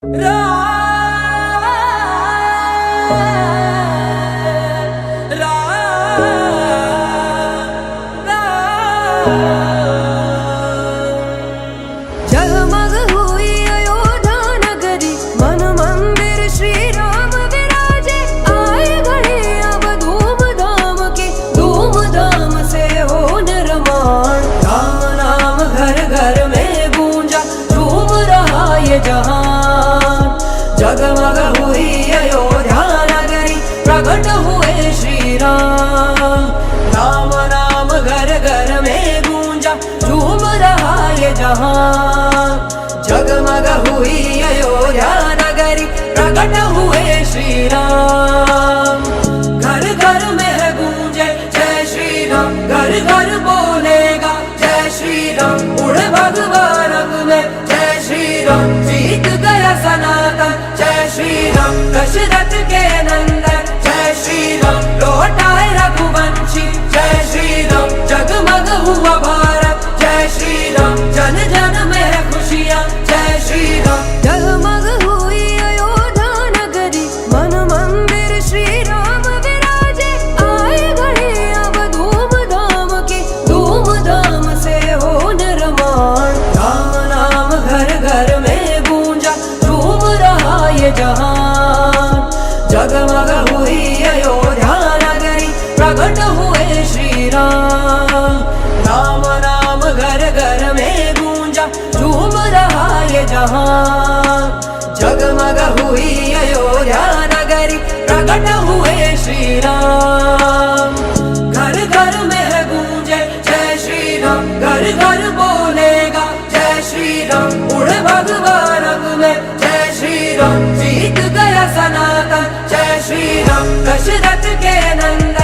जगमग हुई अयोध्या नगरी, मन मंदिर श्री राम विराजे। आए घड़ी अब धूमधाम की, धूमधाम से हो निर्माण। राम नाम घर घर में गूंजा, झूम रहा ये जहान। जगमग हुई अयोध्या नगरी, प्रकट हुए श्री राम। राम नाम घर घर में गूंजा, झूम रहा ये जहान। जगमग हुई अयोध्या नगरी, प्रकट हुए श्री राम। घर घर में है गूंजे जय श्री राम, घर घर बोलेगा जय श्री राम। उड़ भगवा रंग में जय श्री राम, जीत गया सनातन जय श्री राम। दशरथ के नंदन जय श्री राम, लौटाए रघुवंशी जय श्री राम। जगमग हुआ भारत जय श्री राम, जन जन में है खुशियाँ जय श्री राम। जगमग हुई अयोध्या नगरी, मन मंदिर श्री राम विराजे। आए घड़ी अब धूमधाम की, धूमधाम से हो निर्माण। राम नाम घर घर में गूंजा, झूम रहा ये जहान। जगमग हुई अयोध्या नगरी, प्रकट हुए श्री राम। राम नाम घर घर में गूंजा, झूम रहा ये जहान। जगमग हुई अयोध्या नगरी, प्रकट हुए श्री राम। घर घर में है गूंजे जय श्री राम, घर घर बोलेगा जय श्री राम। उड़ भगवा रंग में जय श्री राम, जीत गया सनातन जय श्री राम। दशरथ के नंदन